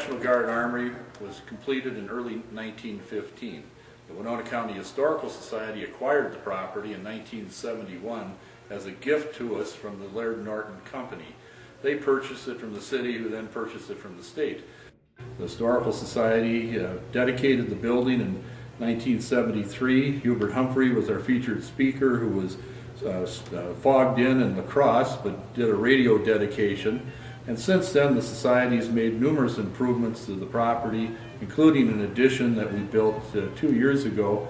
National Guard Armory was completed in early 1915. The Winona County Historical Society acquired the property in 1971 as a gift to us from the Laird Norton Company. They purchased it from the city, who then purchased it from the state. The Historical Society dedicated the building in 1973. Hubert Humphrey was our featured speaker, who was fogged in La Crosse, but did a radio dedication. And since then, the Society has made numerous improvements to the property, including an addition that we built 2 years ago.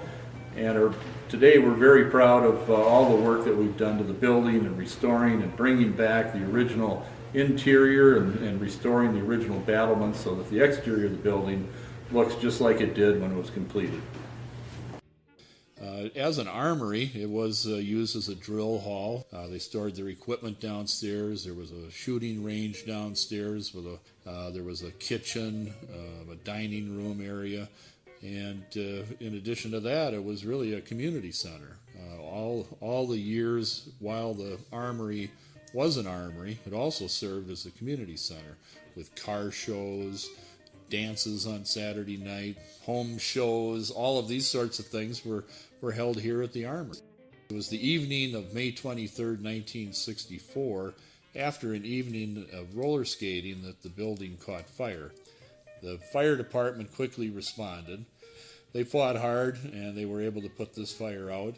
And today we're very proud of all the work that we've done to the building and restoring and bringing back the original interior and restoring the original battlements so that the exterior of the building looks just like it did when it was completed. As an armory, it was used as a drill hall. They stored their equipment downstairs. There was a shooting range downstairs. There was a kitchen, a dining room area, and in addition to that, it was really a community center. All the years while the armory was an armory, it also served as a community center with car shows, dances on Saturday night, home shows. All of these sorts of things were held here at the Armory. It was the evening of May 23rd, 1964, after an evening of roller skating, that the building caught fire. The fire department quickly responded. They fought hard, and they were able to put this fire out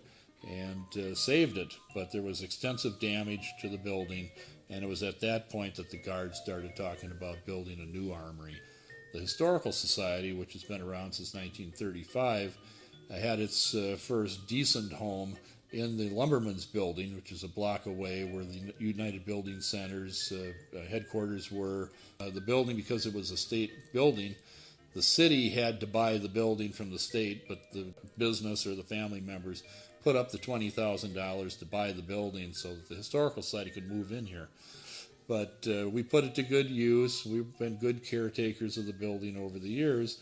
and saved it, but there was extensive damage to the building, and it was at that point that the Guards started talking about building a new armory. The Historical Society, which has been around since 1935, had its first decent home in the Lumberman's Building, which is a block away where the United Building Center's headquarters were. The building, because it was a state building, the city had to buy the building from the state, but the business or the family members put up the $20,000 to buy the building so that the Historical Society could move in here. But we put it to good use. We've been good caretakers of the building over the years.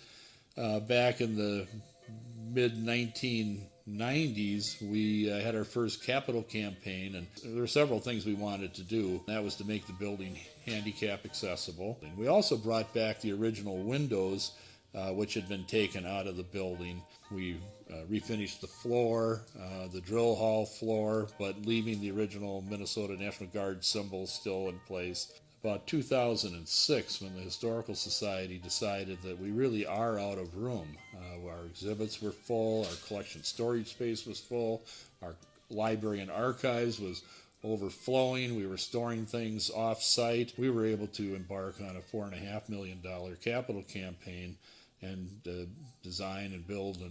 Back in the mid-1990s, we had our first capital campaign, and there were several things we wanted to do. That was to make the building handicap accessible. And we also brought back the original windows, which had been taken out of the building. We refinished the floor, the drill hall floor, but leaving the original Minnesota National Guard symbol still in place. About 2006, when the Historical Society decided that we really are out of room. Our exhibits were full, our collection storage space was full, our library and archives was overflowing, we were storing things off-site. We were able to embark on a $4.5 million capital campaign and design and build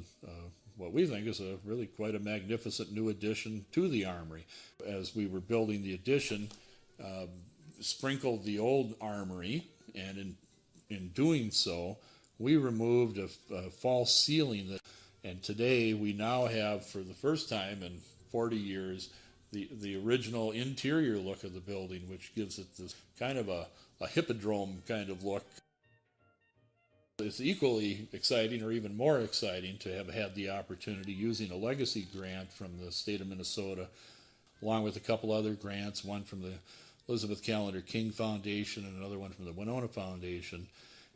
what we think is really quite a magnificent new addition to the Armory. As we were building the addition, sprinkled the old armory, and in doing so, we removed a false ceiling. And today we now have, for the first time in 40 years, the original interior look of the building, which gives it this kind of a hippodrome kind of look. It's equally exciting, or even more exciting, to have had the opportunity, using a legacy grant from the state of Minnesota, along with a couple other grants, one from the Elizabeth Callender King Foundation and another one from the Winona Foundation,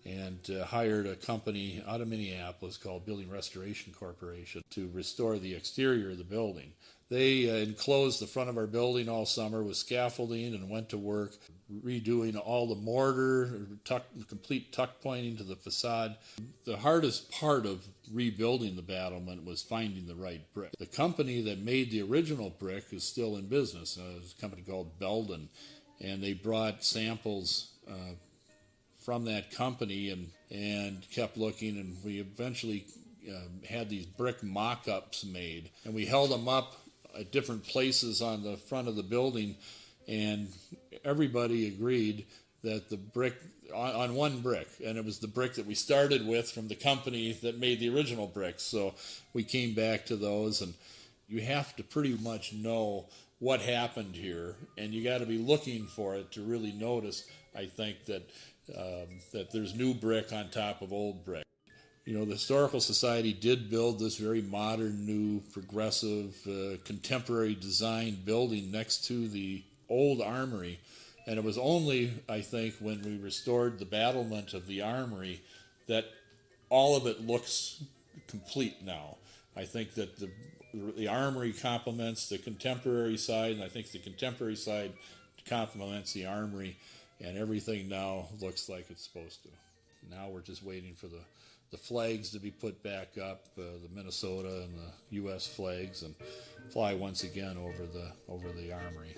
and hired a company out of Minneapolis called Armory Restoration Corporation to restore the exterior of the building. They enclosed the front of our building all summer with scaffolding and went to work redoing all the mortar, complete tuck pointing to the facade. The hardest part of rebuilding the battlement was finding the right brick. The company that made the original brick is still in business. It's a company called Belden, and they brought samples from that company and kept looking, and we eventually had these brick mock-ups made, and we held them up at different places on the front of the building, and everybody agreed that the brick, on one brick, and it was the brick that we started with from the company that made the original bricks. So we came back to those, and you have to pretty much know what happened here, and you got to be looking for it to really notice, I think, that there's new brick on top of old brick. You know, the Historical Society did build this very modern, new, progressive, contemporary design building next to the old armory, And it was only, I think, when we restored the battlement of the Armory that all of it looks complete now. I think that the Armory complements the contemporary side, and I think the contemporary side complements the Armory, and everything now looks like it's supposed to. Now we're just waiting for the flags to be put back up, the Minnesota and the U.S. flags, and fly once again over the Armory.